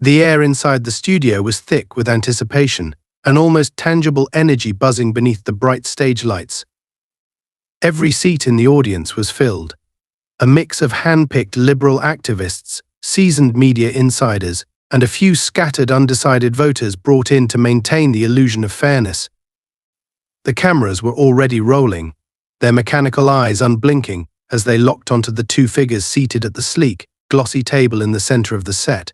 The air inside the studio was thick with anticipation, an almost tangible energy buzzing beneath the bright stage lights. Every seat in the audience was filled. A mix of hand-picked liberal activists, seasoned media insiders, and a few scattered undecided voters brought in to maintain the illusion of fairness. The cameras were already rolling, their mechanical eyes unblinking as they locked onto the two figures seated at the sleek, glossy table in the center of the set.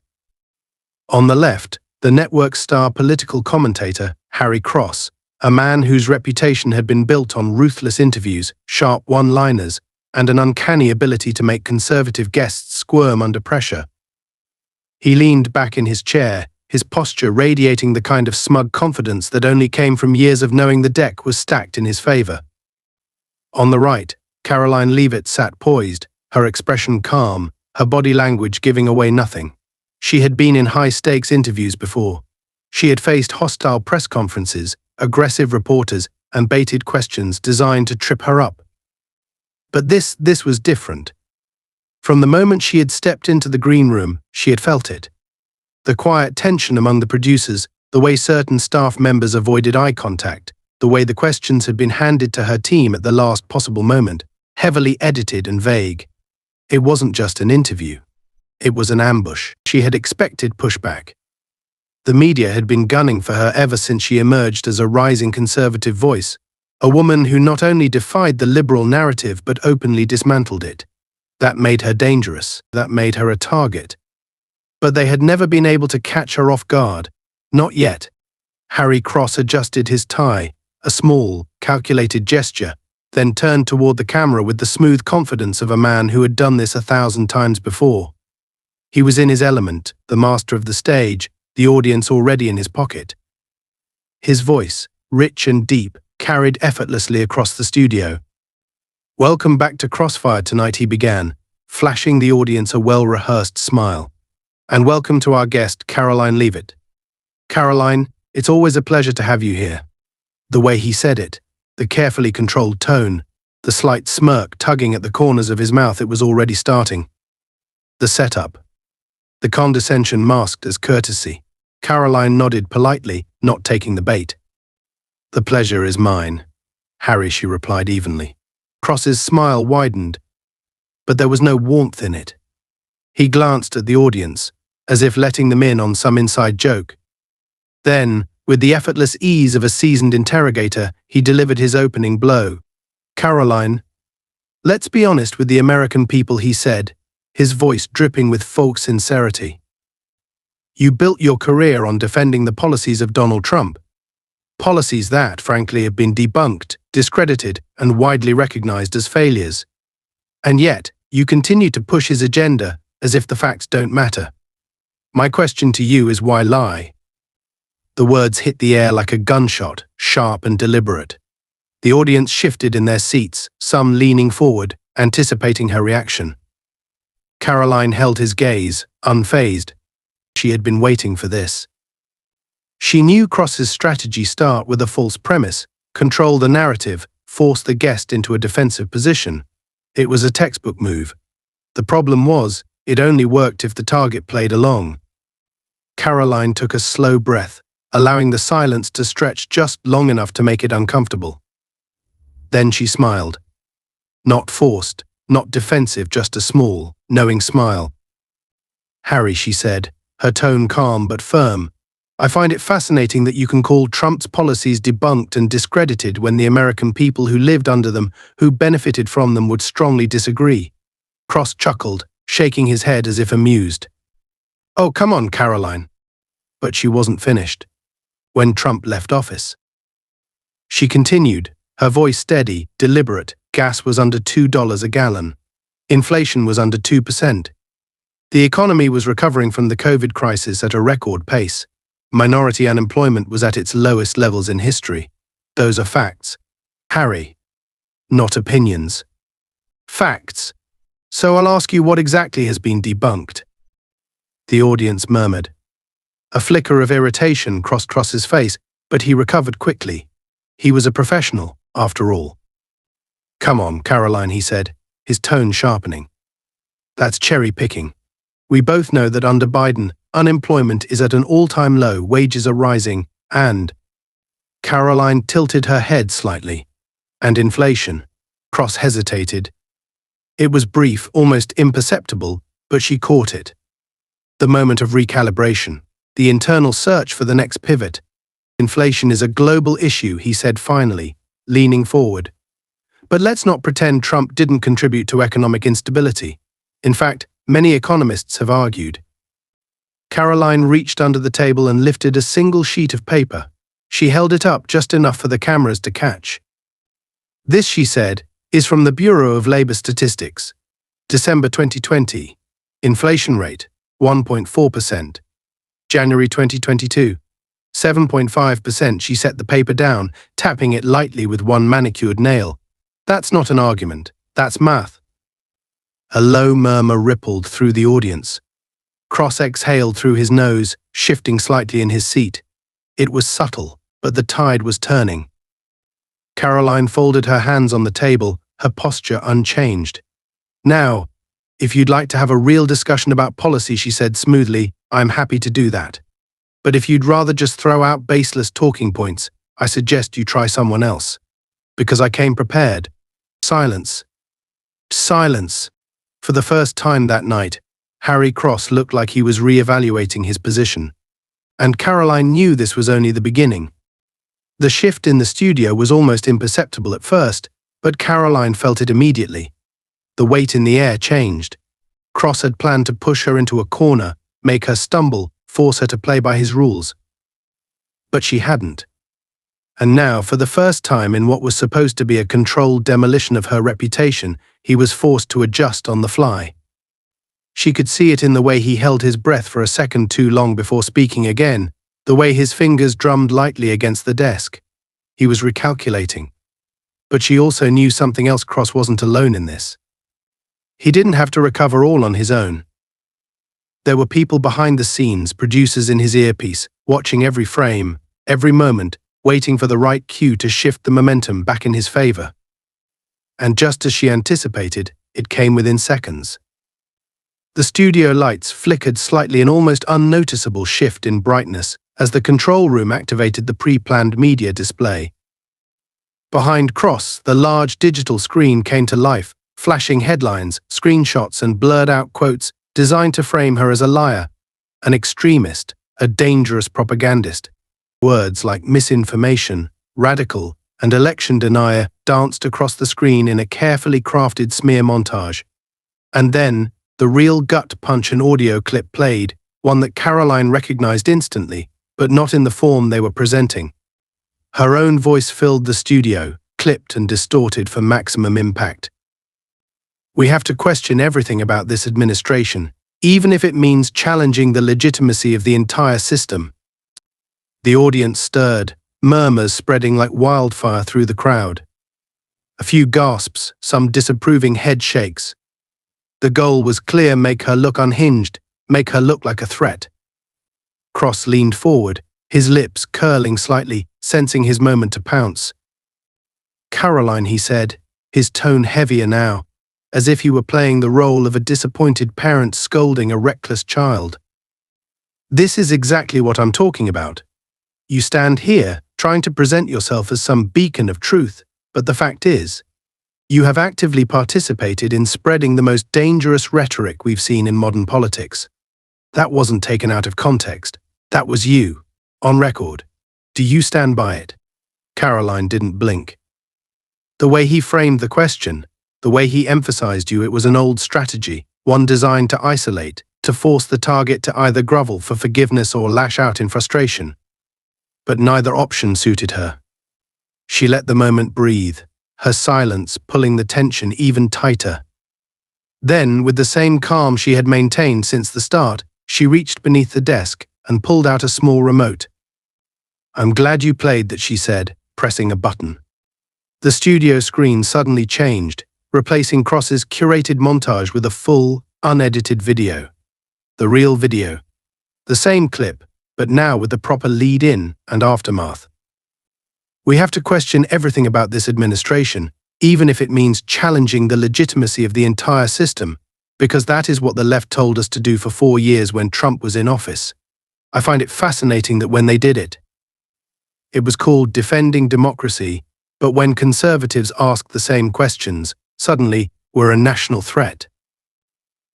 On the left, the network star political commentator, Harry Cross, a man whose reputation had been built on ruthless interviews, sharp one-liners, and an uncanny ability to make conservative guests squirm under pressure. He leaned back in his chair, his posture radiating the kind of smug confidence that only came from years of knowing the deck was stacked in his favor. On the right, Karoline Leavitt sat poised, her expression calm, her body language giving away nothing. She had been in high-stakes interviews before. She had faced hostile press conferences, aggressive reporters, and baited questions designed to trip her up. But this was different. From the moment she had stepped into the green room, she had felt it. The quiet tension among the producers, the way certain staff members avoided eye contact, the way the questions had been handed to her team at the last possible moment, heavily edited and vague. It wasn't just an interview. It was an ambush. She had expected pushback. The media had been gunning for her ever since she emerged as a rising conservative voice, a woman who not only defied the liberal narrative but openly dismantled it. That made her dangerous. That made her a target. But they had never been able to catch her off guard. Not yet. Harry Cross adjusted his tie, a small, calculated gesture, then turned toward the camera with the smooth confidence of a man who had done this 1,000 times before. He was in his element, the master of the stage, the audience already in his pocket. His voice, rich and deep, carried effortlessly across the studio. "Welcome back to Crossfire tonight," he began, flashing the audience a well-rehearsed smile. "And welcome to our guest, Karoline Leavitt. Karoline, it's always a pleasure to have you here." The way he said it, the carefully controlled tone, the slight smirk tugging at the corners of his mouth, it was already starting. The setup. The condescension masked as courtesy. Karoline nodded politely, not taking the bait. "The pleasure is mine, Harry," she replied evenly. Cross's smile widened, but there was no warmth in it. He glanced at the audience, as if letting them in on some inside joke. Then, with the effortless ease of a seasoned interrogator, he delivered his opening blow. "Karoline, let's be honest with the American people," he said, his voice dripping with folk sincerity. "You built your career on defending the policies of Donald Trump. Policies that, frankly, have been debunked, discredited, and widely recognized as failures. And yet, you continue to push his agenda as if the facts don't matter. My question to you is, why lie?" The words hit the air like a gunshot, sharp and deliberate. The audience shifted in their seats, some leaning forward, anticipating her reaction. Karoline held his gaze, unfazed. She had been waiting for this. She knew Cross's strategy: start with a false premise, control the narrative, force the guest into a defensive position. It was a textbook move. The problem was, it only worked if the target played along. Karoline took a slow breath, allowing the silence to stretch just long enough to make it uncomfortable. Then she smiled. Not forced, not defensive, just a small, knowing smile. "Harry," she said, her tone calm but firm, "I find it fascinating that you can call Trump's policies debunked and discredited when the American people who lived under them, who benefited from them, would strongly disagree." Cross chuckled, shaking his head as if amused. "Oh, come on, Karoline." But she wasn't finished. When Trump left office. She continued, her voice steady, deliberate. Gas was under $2 a gallon. Inflation was under 2%. The economy was recovering from the COVID crisis at a record pace. Minority unemployment was at its lowest levels in history. Those are facts, Harry. Not opinions. Facts. So I'll ask you, what exactly has been debunked? The audience murmured. A flicker of irritation crossed Cross's face, but he recovered quickly. He was a professional, after all. "Come on, Karoline," he said, his tone sharpening. "That's cherry-picking. We both know that under Biden, unemployment is at an all-time low, wages are rising, and Karoline tilted her head slightly. And inflation. Cross hesitated. It was brief, almost imperceptible, but she caught it. The moment of recalibration, the internal search for the next pivot. Inflation is a global issue, he said finally, leaning forward. But let's not pretend Trump didn't contribute to economic instability. In fact, many economists have argued. Karoline reached under the table and lifted a single sheet of paper. She held it up just enough for the cameras to catch. This, she said, is from the Bureau of Labor Statistics. December 2020. Inflation rate, 1.4%. January 2022. 7.5%. She set the paper down, tapping it lightly with one manicured nail. That's not an argument. That's math. A low murmur rippled through the audience. Cross exhaled through his nose, shifting slightly in his seat. It was subtle, but the tide was turning. Karoline folded her hands on the table, her posture unchanged. Now, if you'd like to have a real discussion about policy, she said smoothly, I'm happy to do that. But if you'd rather just throw out baseless talking points, I suggest you try someone else. Because I came prepared. Silence. Silence. For the first time that night, Harry Cross looked like he was re-evaluating his position. And Karoline knew this was only the beginning. The shift in the studio was almost imperceptible at first, but Karoline felt it immediately. The weight in the air changed. Cross had planned to push her into a corner, make her stumble, force her to play by his rules. But she hadn't. And now, for the first time in what was supposed to be a controlled demolition of her reputation, he was forced to adjust on the fly. She could see it in the way he held his breath for a second too long before speaking again, the way his fingers drummed lightly against the desk. He was recalculating. But she also knew something else. Cross wasn't alone in this. He didn't have to recover all on his own. There were people behind the scenes, producers in his earpiece, watching every frame, every moment, waiting for the right cue to shift the momentum back in his favor. And just as she anticipated, it came within seconds. The studio lights flickered slightly, an almost unnoticeable shift in brightness as the control room activated the pre-planned media display. Behind Cross, the large digital screen came to life, flashing headlines, screenshots, and blurred-out quotes designed to frame her as a liar, an extremist, a dangerous propagandist. Words like misinformation, radical, and election denier danced across the screen in a carefully crafted smear montage. And then, the real gut punch and audio clip played, one that Karoline recognized instantly, but not in the form they were presenting. Her own voice filled the studio, clipped and distorted for maximum impact. We have to question everything about this administration, even if it means challenging the legitimacy of the entire system. The audience stirred, murmurs spreading like wildfire through the crowd. A few gasps, some disapproving head shakes. The goal was clear: make her look unhinged, make her look like a threat. Cross leaned forward, his lips curling slightly, sensing his moment to pounce. Karoline, he said, his tone heavier now, as if he were playing the role of a disappointed parent scolding a reckless child. This is exactly what I'm talking about. You stand here, trying to present yourself as some beacon of truth, but the fact is, you have actively participated in spreading the most dangerous rhetoric we've seen in modern politics. That wasn't taken out of context. That was you, on record. Do you stand by it? Karoline didn't blink. The way he framed the question, the way he emphasized you, it was an old strategy, one designed to isolate, to force the target to either grovel for forgiveness or lash out in frustration. But neither option suited her. She let the moment breathe, her silence pulling the tension even tighter. Then, with the same calm she had maintained since the start, she reached beneath the desk and pulled out a small remote. I'm glad you played that, she said, pressing a button. The studio screen suddenly changed, replacing Cross's curated montage with a full, unedited video. The real video. The same clip, but now with the proper lead-in and aftermath. We have to question everything about this administration, even if it means challenging the legitimacy of the entire system, because that is what the left told us to do for 4 years when Trump was in office. I find it fascinating that when they did it, it was called defending democracy, but when conservatives asked the same questions, suddenly we're a national threat.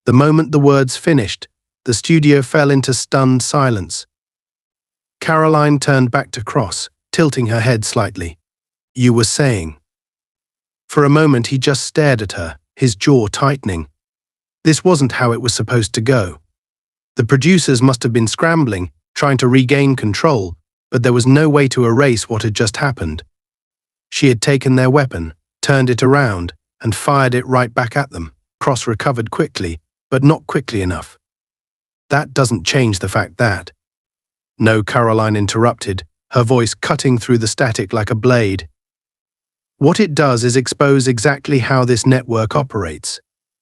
The moment the words finished, the studio fell into stunned silence. Karoline turned back to Cross, tilting her head slightly. "You were saying." For a moment he just stared at her, his jaw tightening. This wasn't how it was supposed to go. The producers must have been scrambling, trying to regain control, but there was no way to erase what had just happened. She had taken their weapon, turned it around, and fired it right back at them. Cross recovered quickly, but not quickly enough. "That doesn't change the fact that—" "No," Karoline interrupted, her voice cutting through the static like a blade. "What it does is expose exactly how this network operates.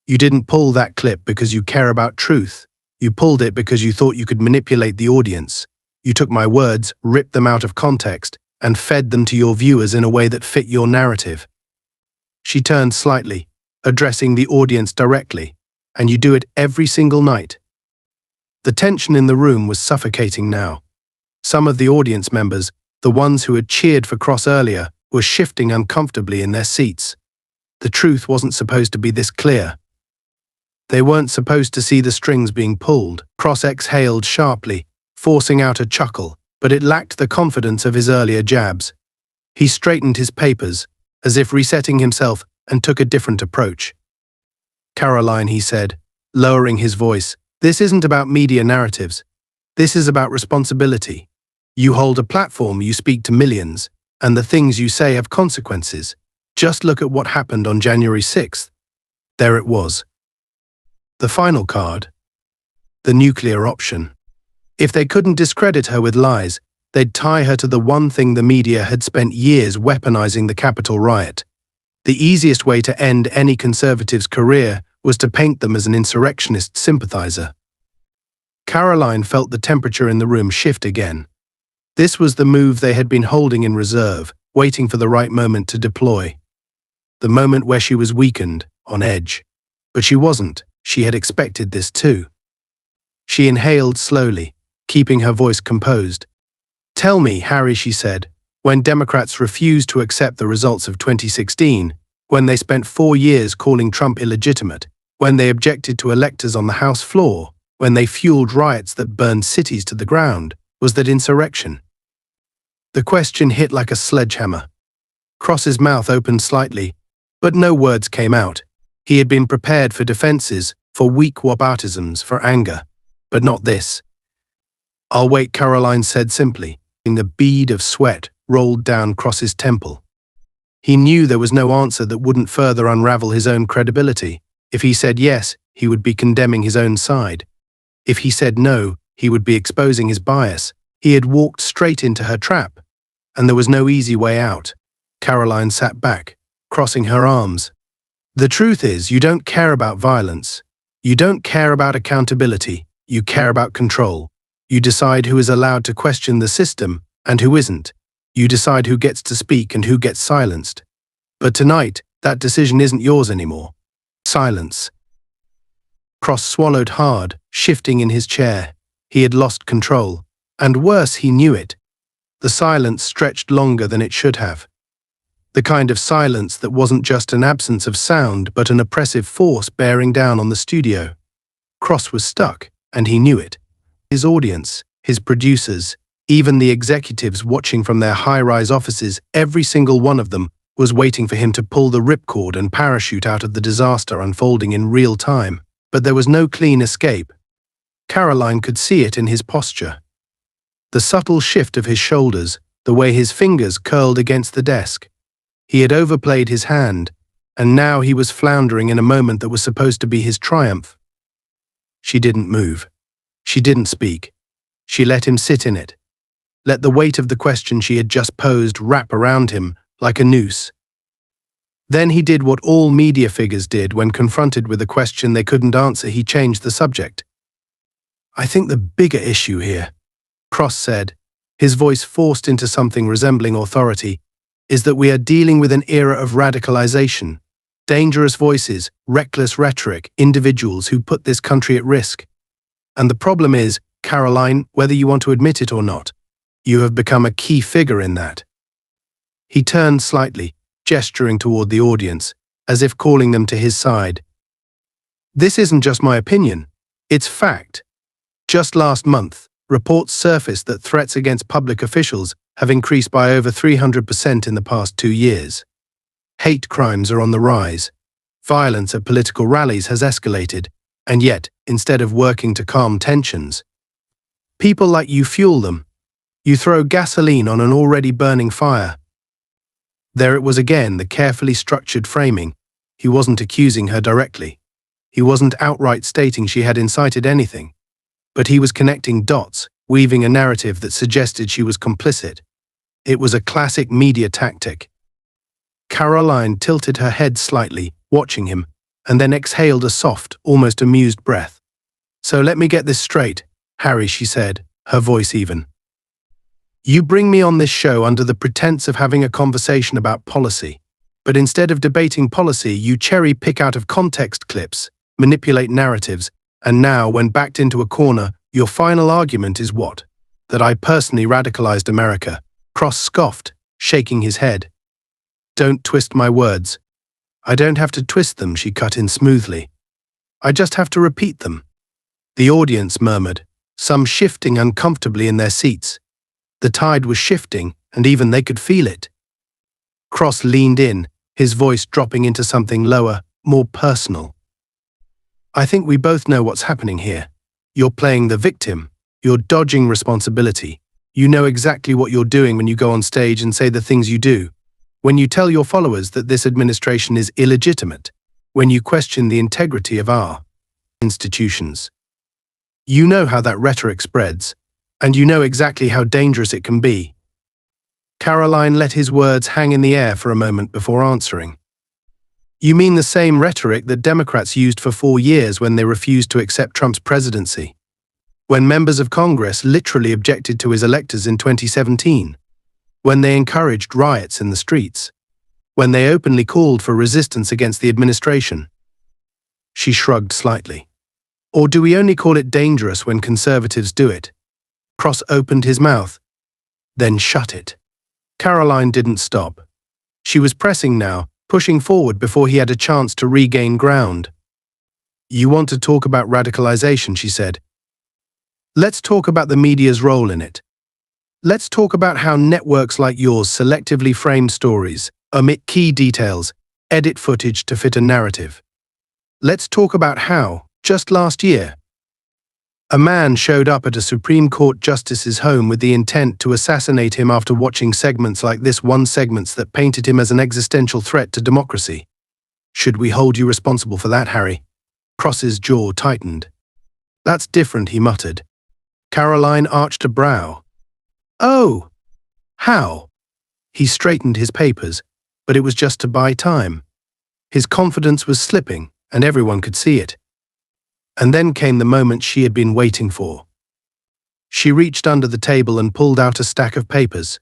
You didn't pull that clip because you care about truth. You pulled it because you thought you could manipulate the audience. You took my words, ripped them out of context, and fed them to your viewers in a way that fit your narrative." She turned slightly, addressing the audience directly. "And you do it every single night." The tension in the room was suffocating now. Some of the audience members, the ones who had cheered for Cross earlier, were shifting uncomfortably in their seats. The truth wasn't supposed to be this clear. They weren't supposed to see the strings being pulled. Cross exhaled sharply, forcing out a chuckle, but it lacked the confidence of his earlier jabs. He straightened his papers, as if resetting himself, and took a different approach. "Karoline," he said, lowering his voice, "this isn't about media narratives. This is about responsibility. You hold a platform, you speak to millions, and the things you say have consequences. Just look at what happened on January 6th. There it was. The final card. The nuclear option. If they couldn't discredit her with lies, they'd tie her to the one thing the media had spent years weaponizing: the Capitol riot. The easiest way to end any conservative's career was to paint them as an insurrectionist sympathizer. Karoline felt the temperature in the room shift again. This was the move they had been holding in reserve, waiting for the right moment to deploy. The moment where she was weakened, on edge. But she wasn't. She had expected this too. She inhaled slowly, keeping her voice composed. "Tell me, Harry," she said, "when Democrats refused to accept the results of 2016, when they spent 4 years calling Trump illegitimate, when they objected to electors on the House floor, when they fueled riots that burned cities to the ground, was that insurrection?" The question hit like a sledgehammer. Cross's mouth opened slightly, but no words came out. He had been prepared for defenses, for weak whataboutisms, for anger, but not this. "I'll wait," Karoline said simply. The bead of sweat rolled down Cross's temple. He knew there was no answer that wouldn't further unravel his own credibility. If he said yes, he would be condemning his own side. If he said no, he would be exposing his bias. He had walked straight into her trap, and there was no easy way out. Karoline sat back, crossing her arms. "The truth is, you don't care about violence. You don't care about accountability. You care about control. You decide who is allowed to question the system and who isn't. You decide who gets to speak and who gets silenced. But tonight, that decision isn't yours anymore." Silence. Cross swallowed hard, shifting in his chair. He had lost control. And worse, he knew it. The silence stretched longer than it should have. The kind of silence that wasn't just an absence of sound, but an oppressive force bearing down on the studio. Cross was stuck, and he knew it. His audience, his producers, even the executives watching from their high-rise offices, every single one of them was waiting for him to pull the ripcord and parachute out of the disaster unfolding in real time. But there was no clean escape. Karoline could see it in his posture. The subtle shift of his shoulders, the way his fingers curled against the desk. He had overplayed his hand, and now he was floundering in a moment that was supposed to be his triumph. She didn't move. She didn't speak. She let him sit in it. Let the weight of the question she had just posed wrap around him like a noose. Then he did what all media figures did when confronted with a question they couldn't answer. He changed the subject. "I think the bigger issue here," Cross said, his voice forced into something resembling authority, "is that we are dealing with an era of radicalization. Dangerous voices, reckless rhetoric, individuals who put this country at risk. And the problem is, Karoline, whether you want to admit it or not, you have become a key figure in that. He turned slightly, gesturing toward the audience, as if calling them to his side. This isn't just my opinion, it's fact. Just last month, reports surfaced that threats against public officials have increased by over 300% in the past 2 years. Hate crimes are on the rise. Violence at political rallies has escalated, and yet, instead of working to calm tensions, people like you fuel them. You throw gasoline on an already burning fire. There it was again, the carefully structured framing. He wasn't accusing her directly. He wasn't outright stating she had incited anything. But he was connecting dots, weaving a narrative that suggested she was complicit. It was a classic media tactic. Karoline tilted her head slightly, watching him, and then exhaled a soft, almost amused breath. So let me get this straight, Harry, she said, her voice even. You bring me on this show under the pretense of having a conversation about policy, but instead of debating policy, you cherry-pick out of context clips, manipulate narratives, and now, when backed into a corner, your final argument is what? That I personally radicalized America. Cross scoffed, shaking his head. Don't twist my words. I don't have to twist them, she cut in smoothly. I just have to repeat them. The audience murmured, some shifting uncomfortably in their seats. The tide was shifting, and even they could feel it. Cross leaned in, his voice dropping into something lower, more personal. I think we both know what's happening here. You're playing the victim. You're dodging responsibility. You know exactly what you're doing when you go on stage and say the things you do. When you tell your followers that this administration is illegitimate. When you question the integrity of our institutions. You know how that rhetoric spreads, and you know exactly how dangerous it can be. Karoline let his words hang in the air for a moment before answering. You mean the same rhetoric that Democrats used for 4 years when they refused to accept Trump's presidency? When members of Congress literally objected to his electors in 2017? When they encouraged riots in the streets? When they openly called for resistance against the administration? She shrugged slightly. Or do we only call it dangerous when conservatives do it? Cross opened his mouth, then shut it. Karoline didn't stop. She was pressing now, pushing forward before he had a chance to regain ground. You want to talk about radicalization, she said. Let's talk about the media's role in it. Let's talk about how networks like yours selectively frame stories, omit key details, edit footage to fit a narrative. Let's talk about how, just last year, a man showed up at a Supreme Court justice's home with the intent to assassinate him after watching segments like this one, segments that painted him as an existential threat to democracy. Should we hold you responsible for that, Harry? Cross's jaw tightened. That's different, he muttered. Karoline arched a brow. Oh, how? He straightened his papers, but it was just to buy time. His confidence was slipping, and everyone could see it. And then came the moment she had been waiting for. She reached under the table and pulled out a stack of papers.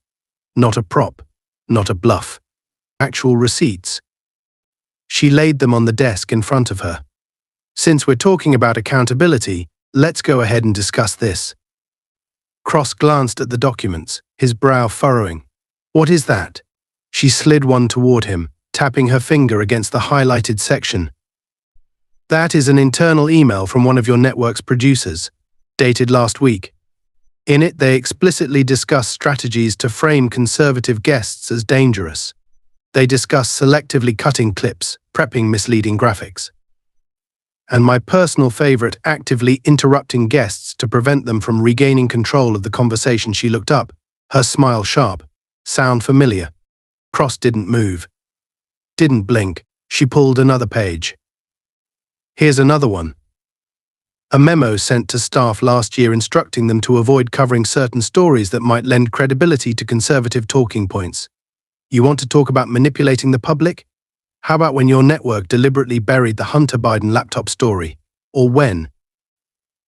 Not a prop, not a bluff. Actual receipts. She laid them on the desk in front of her. Since we're talking about accountability, let's go ahead and discuss this. Cross glanced at the documents, his brow furrowing. What is that? She slid one toward him, tapping her finger against the highlighted section. That is an internal email from one of your network's producers, dated last week. In it, they explicitly discuss strategies to frame conservative guests as dangerous. They discuss selectively cutting clips, prepping misleading graphics. And my personal favorite, actively interrupting guests to prevent them from regaining control of the conversation. She looked up, her smile sharp. Sound familiar? Cross didn't move. Didn't blink. She pulled another page. Here's another one. A memo sent to staff last year instructing them to avoid covering certain stories that might lend credibility to conservative talking points. You want to talk about manipulating the public? How about when your network deliberately buried the Hunter Biden laptop story? Or when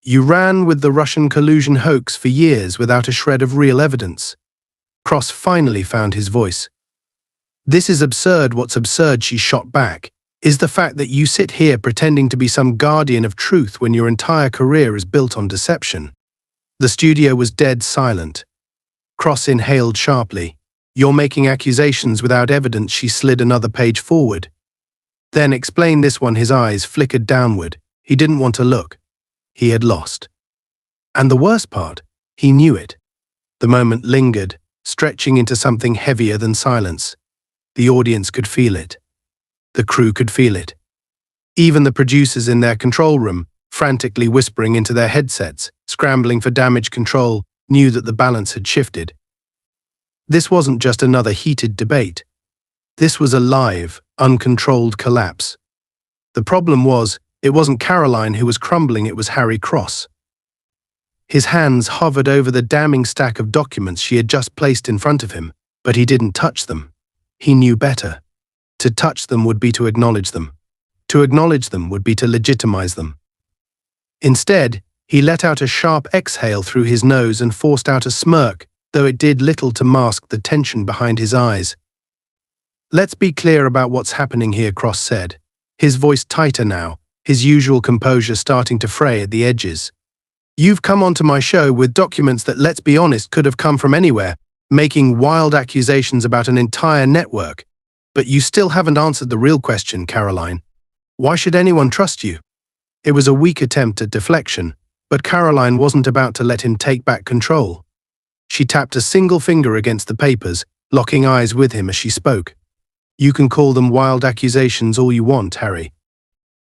you ran with the Russian collusion hoax for years without a shred of real evidence? Cross finally found his voice. This is absurd. What's absurd? She shot back. is the fact that you sit here pretending to be some guardian of truth when your entire career is built on deception. The studio was dead silent. Cross inhaled sharply. You're making accusations without evidence. She slid another page forward. Then explain this one. His eyes flickered downward. He didn't want to look. He had lost. And the worst part, he knew it. The moment lingered, stretching into something heavier than silence. The audience could feel it. The crew could feel it. Even the producers in their control room, frantically whispering into their headsets, scrambling for damage control, knew that the balance had shifted. This wasn't just another heated debate. This was a live, uncontrolled collapse. The problem was, it wasn't Karoline who was crumbling, it was Harry Cross. His hands hovered over the damning stack of documents she had just placed in front of him, but he didn't touch them. He knew better. To touch them would be to acknowledge them. To acknowledge them would be to legitimize them. Instead, he let out a sharp exhale through his nose and forced out a smirk, though it did little to mask the tension behind his eyes. "Let's be clear about what's happening here," Cross said, his voice tighter now, his usual composure starting to fray at the edges. "You've come onto my show with documents that, let's be honest, could have come from anywhere, making wild accusations about an entire network. But you still haven't answered the real question, Karoline. Why should anyone trust you?" It was a weak attempt at deflection, but Karoline wasn't about to let him take back control. She tapped a single finger against the papers, locking eyes with him as she spoke. "You can call them wild accusations all you want, Harry.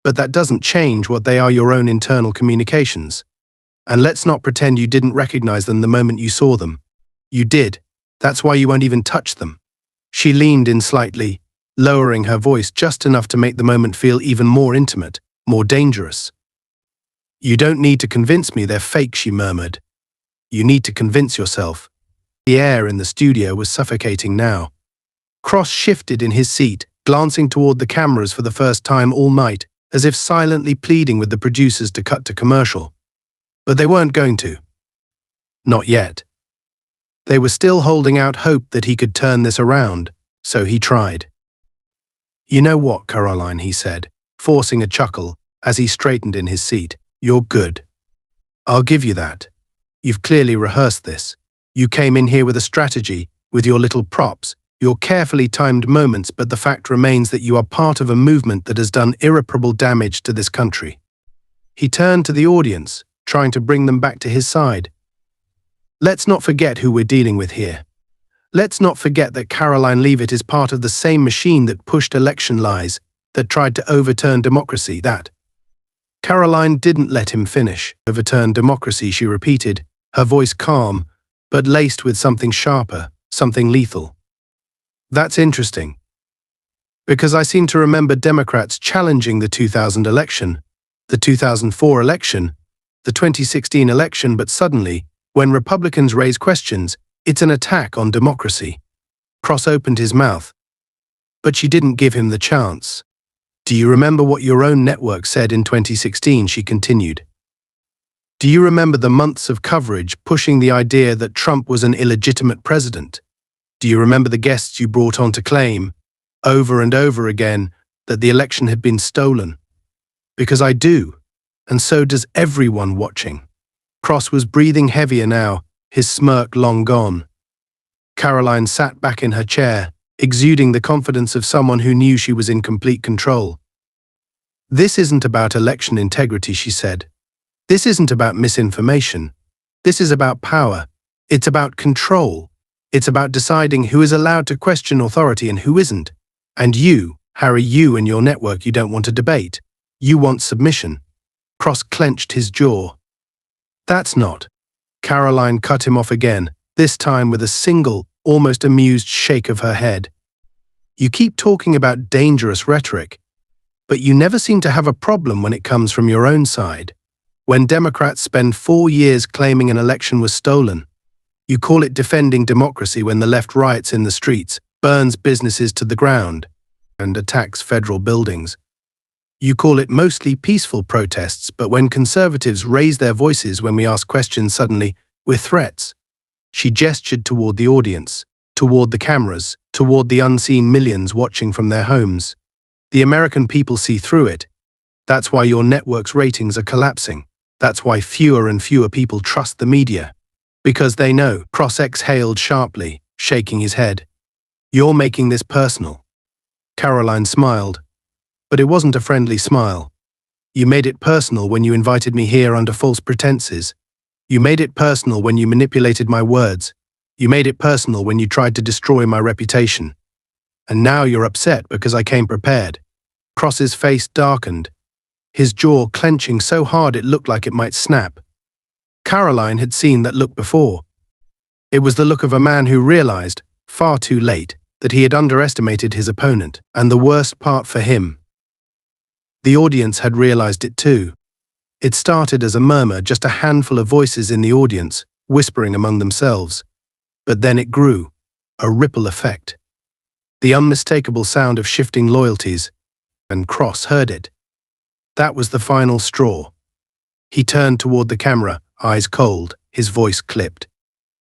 But that doesn't change what they are, your own internal communications. And let's not pretend you didn't recognize them the moment you saw them. You did. That's why you won't even touch them." She leaned in slightly, lowering her voice just enough to make the moment feel even more intimate, more dangerous. "You don't need to convince me they're fake," she murmured. "You need to convince yourself." The air in the studio was suffocating now. Cross shifted in his seat, glancing toward the cameras for the first time all night, as if silently pleading with the producers to cut to commercial. But they weren't going to. Not yet. They were still holding out hope that he could turn this around, so he tried. "You know what, Karoline," he said, forcing a chuckle as he straightened in his seat. "You're good. I'll give you that. You've clearly rehearsed this. You came in here with a strategy, with your little props, your carefully timed moments, but the fact remains that you are part of a movement that has done irreparable damage to this country." He turned to the audience, trying to bring them back to his side. "Let's not forget who we're dealing with here. Let's not forget that Karoline Leavitt is part of the same machine that pushed election lies, that tried to overturn democracy, that—" Karoline didn't let him finish. "Overturn democracy," she repeated, her voice calm, but laced with something sharper, something lethal. "That's interesting. Because I seem to remember Democrats challenging the 2000 election, the 2004 election, the 2016 election, but suddenly, when Republicans raise questions, it's an attack on democracy." Cross opened his mouth. But she didn't give him the chance. "Do you remember what your own network said in 2016, she continued. "Do you remember the months of coverage pushing the idea that Trump was an illegitimate president? Do you remember the guests you brought on to claim, over and over again, that the election had been stolen? Because I do, and so does everyone watching." Cross was breathing heavier now, his smirk long gone. Karoline sat back in her chair, exuding the confidence of someone who knew she was in complete control. "This isn't about election integrity," she said. "This isn't about misinformation. This is about power. It's about control. It's about deciding who is allowed to question authority and who isn't. And you, Harry, you and your network, you don't want to debate. You want submission." Cross clenched his jaw. "That's not." Karoline cut him off again, this time with a single, almost amused shake of her head. "You keep talking about dangerous rhetoric, but you never seem to have a problem when it comes from your own side. When Democrats spend 4 years claiming an election was stolen, you call it defending democracy when the left riots in the streets, burns businesses to the ground, and attacks federal buildings. You call it mostly peaceful protests, but when conservatives raise their voices when we ask questions, suddenly, we're threats." She gestured toward the audience, toward the cameras, toward the unseen millions watching from their homes. The American people see through it. That's why your network's ratings are collapsing. That's why fewer and fewer people trust the media. Because they know, Cross exhaled sharply, shaking his head. You're making this personal. Karoline smiled. But it wasn't a friendly smile. You made it personal when you invited me here under false pretenses. You made it personal when you manipulated my words. You made it personal when you tried to destroy my reputation. And now you're upset because I came prepared. Cross's face darkened, his jaw clenching so hard it looked like it might snap. Karoline had seen that look before. It was the look of a man who realized, far too late, that he had underestimated his opponent, and the worst part for him. The audience had realized it too. It started as a murmur, just a handful of voices in the audience, whispering among themselves. But then it grew, a ripple effect. The unmistakable sound of shifting loyalties, and Cross heard it. That was the final straw. He turned toward the camera, eyes cold, his voice clipped.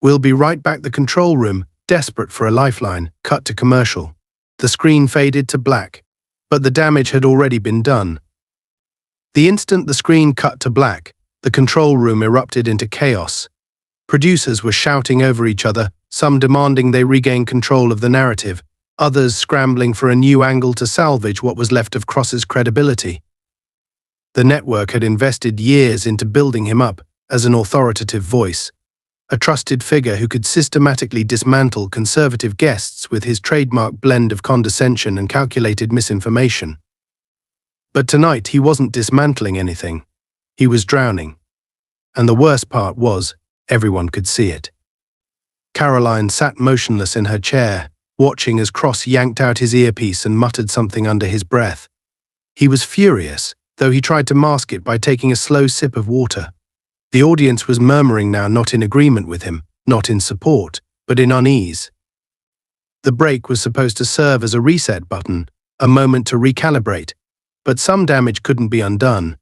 We'll be right back. The control room, desperate for a lifeline, cut to commercial. The screen faded to black, but the damage had already been done. The instant the screen cut to black, the control room erupted into chaos. Producers were shouting over each other, some demanding they regain control of the narrative, others scrambling for a new angle to salvage what was left of Cross's credibility. The network had invested years into building him up as an authoritative voice, a trusted figure who could systematically dismantle conservative guests with his trademark blend of condescension and calculated misinformation. But tonight he wasn't dismantling anything. He was drowning. And the worst part was, everyone could see it. Karoline sat motionless in her chair, watching as Cross yanked out his earpiece and muttered something under his breath. He was furious, though he tried to mask it by taking a slow sip of water. The audience was murmuring now, not in agreement with him, not in support, but in unease. The break was supposed to serve as a reset button, a moment to recalibrate, but some damage couldn't be undone.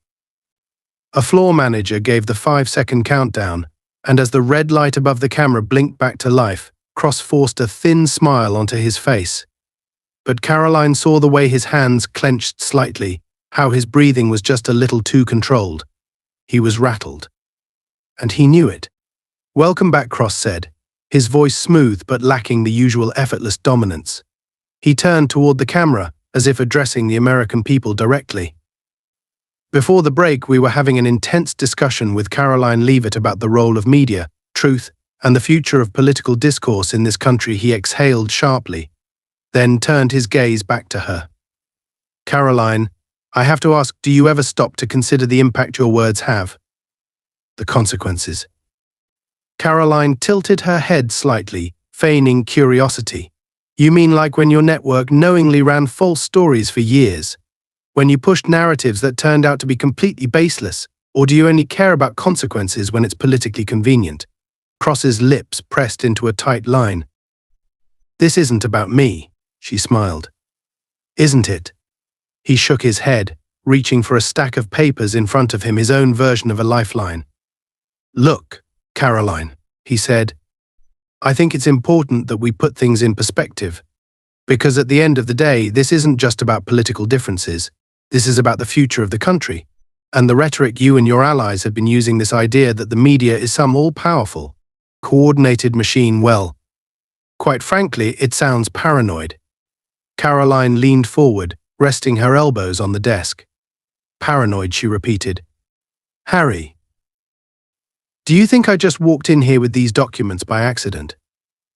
A floor manager gave the 5-second countdown, and as the red light above the camera blinked back to life, Cross forced a thin smile onto his face. But Karoline saw the way his hands clenched slightly, how his breathing was just a little too controlled. He was rattled. And he knew it. Welcome back, Cross said, his voice smooth but lacking the usual effortless dominance. He turned toward the camera, as if addressing the American people directly. Before the break, we were having an intense discussion with Karoline Leavitt about the role of media, truth, and the future of political discourse in this country. He exhaled sharply, then turned his gaze back to her. Karoline, I have to ask, do you ever stop to consider the impact your words have? The consequences. Karoline tilted her head slightly, feigning curiosity. You mean like when your network knowingly ran false stories for years? When you pushed narratives that turned out to be completely baseless? Or do you only care about consequences when it's politically convenient? Cross's lips pressed into a tight line. This isn't about me, she smiled. Isn't it? He shook his head, reaching for a stack of papers in front of him, his own version of a lifeline. Look, Karoline, he said, I think it's important that we put things in perspective. Because at the end of the day, this isn't just about political differences. This is about the future of the country. And the rhetoric you and your allies have been using, this idea that the media is some all-powerful, coordinated machine, well, quite frankly, it sounds paranoid. Karoline leaned forward, resting her elbows on the desk. Paranoid, she repeated. Harry, do you think I just walked in here with these documents by accident?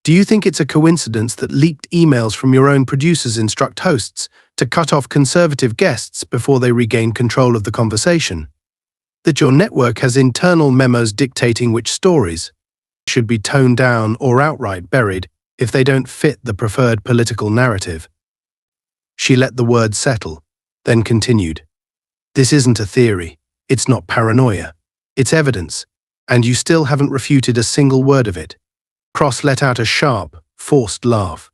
Do you think it's a coincidence that leaked emails from your own producers instruct hosts to cut off conservative guests before they regain control of the conversation? That your network has internal memos dictating which stories should be toned down or outright buried if they don't fit the preferred political narrative? She let the words settle, then continued. This isn't a theory. It's not paranoia. It's evidence, and you still haven't refuted a single word of it. Cross let out a sharp, forced laugh.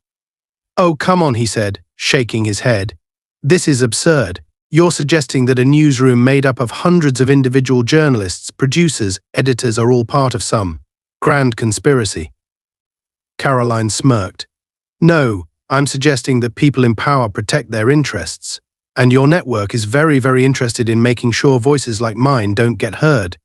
Oh, come on, he said, shaking his head. This is absurd. You're suggesting that a newsroom made up of hundreds of individual journalists, producers, editors are all part of some grand conspiracy. Karoline smirked. No, I'm suggesting that people in power protect their interests. And your network is very, very interested in making sure voices like mine don't get heard.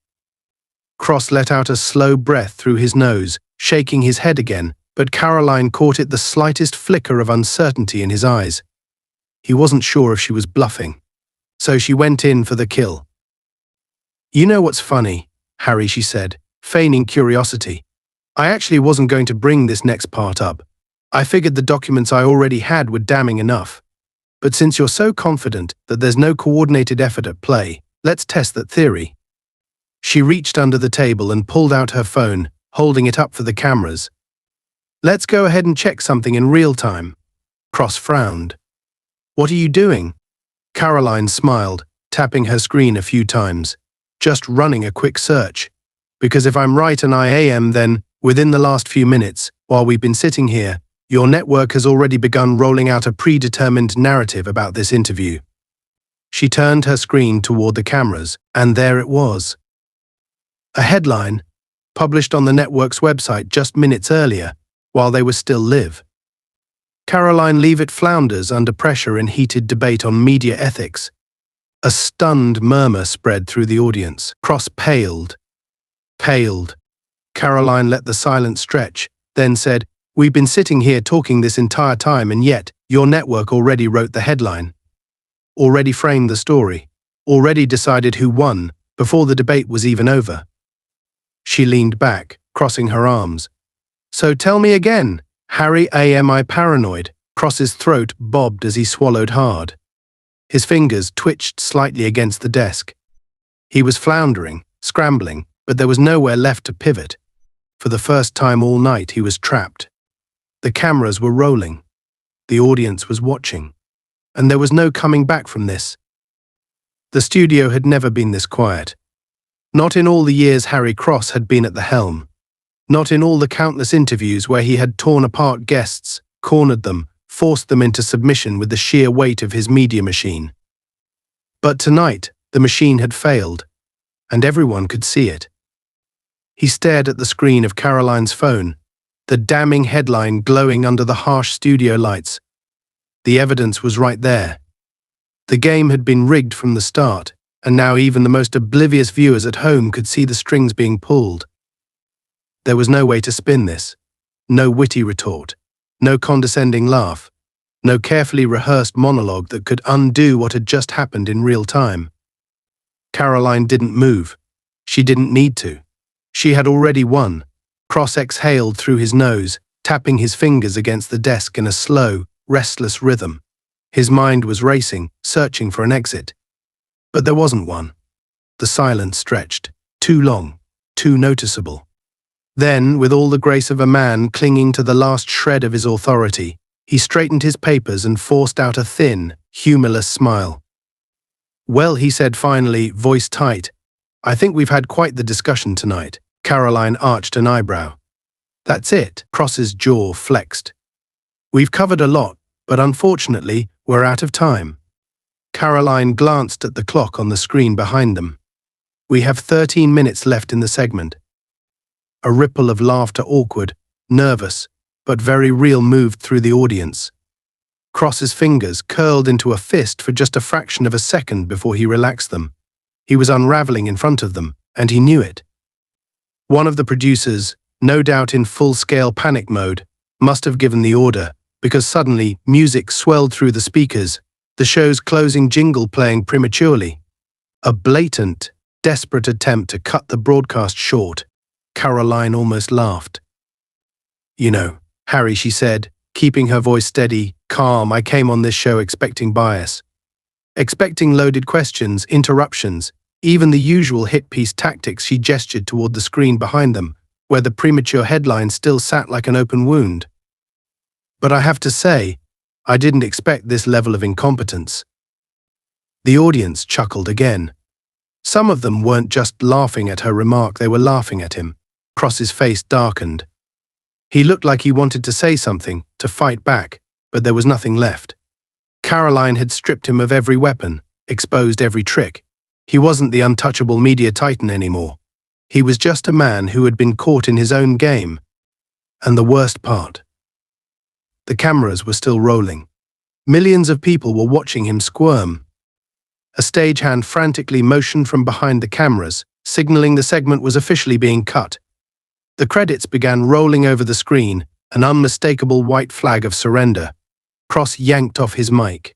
Cross let out a slow breath through his nose, shaking his head again, but Karoline caught the slightest flicker of uncertainty in his eyes. He wasn't sure if she was bluffing. So she went in for the kill. "You know what's funny, Harry," she said, feigning curiosity. "I actually wasn't going to bring this next part up. I figured the documents I already had were damning enough. But since you're so confident that there's no coordinated effort at play, let's test that theory." She reached under the table and pulled out her phone, holding it up for the cameras. "Let's go ahead and check something in real time." Cross frowned. "What are you doing?" Karoline smiled, tapping her screen a few times. "Just running a quick search. Because if I'm right and I am, then, within the last few minutes, while we've been sitting here, your network has already begun rolling out a predetermined narrative about this interview." She turned her screen toward the cameras, and there it was. A headline, published on the network's website just minutes earlier, while they were still live. Karoline Leavitt flounders under pressure in heated debate on media ethics. A stunned murmur spread through the audience. Cross paled. Karoline let the silence stretch, then said, "We've been sitting here talking this entire time, and yet your network already wrote the headline. Already framed the story. Already decided who won, before the debate was even over." She leaned back, crossing her arms. "So tell me again, Harry, am I paranoid?" Cross's throat bobbed as he swallowed hard. His fingers twitched slightly against the desk. He was floundering, scrambling, but there was nowhere left to pivot. For the first time all night, he was trapped. The cameras were rolling. The audience was watching. And there was no coming back from this. The studio had never been this quiet. Not in all the years Harry Cross had been at the helm. Not in all the countless interviews where he had torn apart guests, cornered them, forced them into submission with the sheer weight of his media machine. But tonight, the machine had failed, and everyone could see it. He stared at the screen of Karoline's phone, the damning headline glowing under the harsh studio lights. The evidence was right there. The game had been rigged from the start, and now even the most oblivious viewers at home could see the strings being pulled. There was no way to spin this. No witty retort. No condescending laugh. No carefully rehearsed monologue that could undo what had just happened in real time. Karoline didn't move. She didn't need to. She had already won. Cross exhaled through his nose, tapping his fingers against the desk in a slow, restless rhythm. His mind was racing, searching for an exit. But there wasn't one. The silence stretched, too long, too noticeable. Then, with all the grace of a man clinging to the last shred of his authority, he straightened his papers and forced out a thin, humorless smile. "Well," he said finally, voice tight, "I think we've had quite the discussion tonight." Karoline arched an eyebrow. "That's it." Cross's jaw flexed. "We've covered a lot, but unfortunately, we're out of time." Karoline glanced at the clock on the screen behind them. "We have 13 minutes left in the segment." A ripple of laughter, awkward, nervous, but very real, moved through the audience. Cross's fingers curled into a fist for just a fraction of a second before he relaxed them. He was unraveling in front of them, and he knew it. One of the producers, no doubt in full-scale panic mode, must have given the order, because suddenly music swelled through the speakers, the show's closing jingle playing prematurely. A blatant, desperate attempt to cut the broadcast short. Karoline almost laughed. "You know, Harry," she said, keeping her voice steady, calm, "I came on this show expecting bias. Expecting loaded questions, interruptions, even the usual hit-piece tactics." She gestured toward the screen behind them, where the premature headline still sat like an open wound. "But I have to say, I didn't expect this level of incompetence." The audience chuckled again. Some of them weren't just laughing at her remark, they were laughing at him. Cross's face darkened. He looked like he wanted to say something, to fight back, but there was nothing left. Karoline had stripped him of every weapon, exposed every trick. He wasn't the untouchable media titan anymore. He was just a man who had been caught in his own game. And the worst part, the cameras were still rolling. Millions of people were watching him squirm. A stagehand frantically motioned from behind the cameras, signaling the segment was officially being cut. The credits began rolling over the screen, an unmistakable white flag of surrender. Cross yanked off his mic.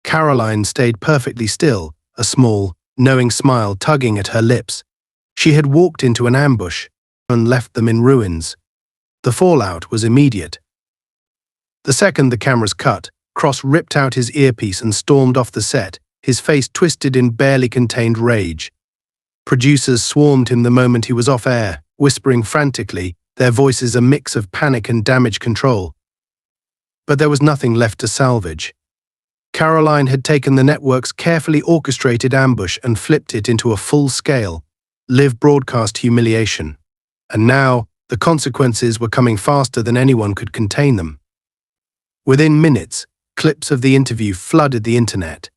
Karoline stayed perfectly still, a small, knowing smile tugging at her lips. She had walked into an ambush and left them in ruins. The fallout was immediate. The second the cameras cut, Cross ripped out his earpiece and stormed off the set, his face twisted in barely contained rage. Producers swarmed him the moment he was off air, whispering frantically, their voices a mix of panic and damage control. But there was nothing left to salvage. Karoline had taken the network's carefully orchestrated ambush and flipped it into a full-scale, live broadcast humiliation. And now, the consequences were coming faster than anyone could contain them. Within minutes, clips of the interview flooded the internet.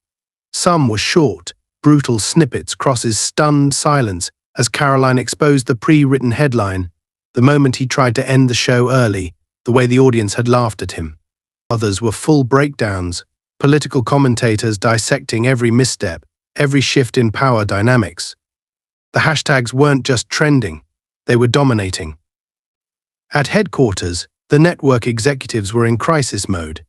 Some were short, brutal snippets, Cross's stunned silence as Karoline exposed the pre-written headline, the moment he tried to end the show early, the way the audience had laughed at him. Others were full breakdowns, political commentators dissecting every misstep, every shift in power dynamics. The hashtags weren't just trending, they were dominating. At headquarters, the network executives were in crisis mode.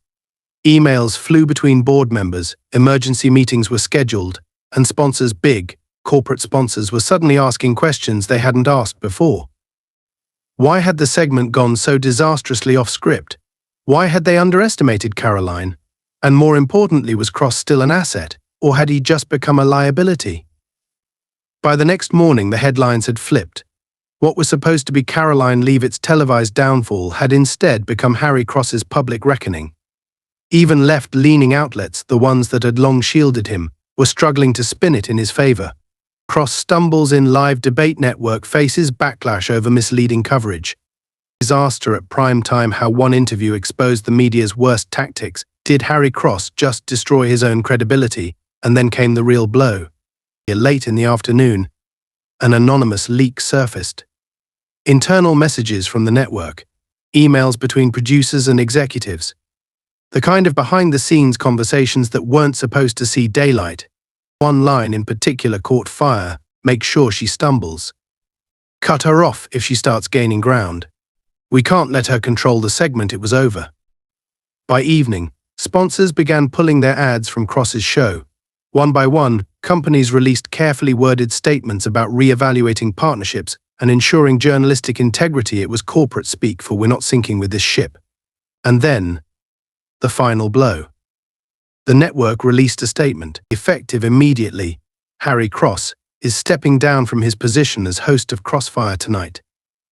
Emails flew between board members, emergency meetings were scheduled, and sponsors, big, corporate sponsors, were suddenly asking questions they hadn't asked before. Why had the segment gone so disastrously off script? Why had they underestimated Karoline? And more importantly, was Cross still an asset, or had he just become a liability? By the next morning, the headlines had flipped. What was supposed to be Karoline Leavitt's televised downfall had instead become Harry Cross's public reckoning. Even left-leaning outlets, the ones that had long shielded him, were struggling to spin it in his favor. Cross stumbles in live debate network faces backlash over misleading coverage. Disaster at prime time. How one interview exposed the media's worst tactics. Did Harry Cross just destroy his own credibility? And then came the real blow. Late in the afternoon, an anonymous leak surfaced. Internal messages from the network, emails between producers and executives. The kind of behind-the-scenes conversations that weren't supposed to see daylight. One line in particular caught fire: make sure she stumbles. Cut her off if she starts gaining ground. We can't let her control the segment. It was over. By evening, sponsors began pulling their ads from Cross's show. One by one, companies released carefully worded statements about re-evaluating partnerships and ensuring journalistic integrity. It was corporate speak for "we're not sinking with this ship." And then, the final blow. The network released a statement, effective immediately. Harry Cross is stepping down from his position as host of Crossfire tonight.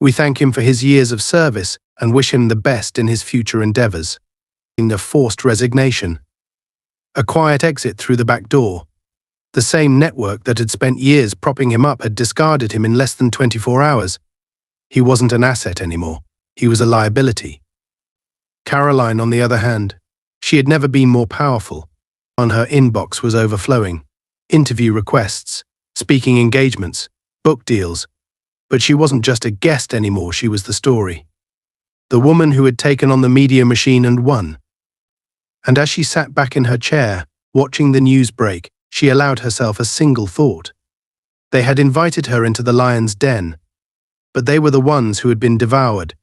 We thank him for his years of service and wish him the best in his future endeavors. In a forced resignation. A quiet exit through the back door. The same network that had spent years propping him up had discarded him in less than 24 hours. He wasn't an asset anymore. He was a liability. Karoline, on the other hand, she had never been more powerful. On her inbox was overflowing. Interview requests, speaking engagements, book deals. But she wasn't just a guest anymore, she was the story. The woman who had taken on the media machine and won. And as she sat back in her chair, watching the news break, she allowed herself a single thought. They had invited her into the lion's den, but they were the ones who had been devoured,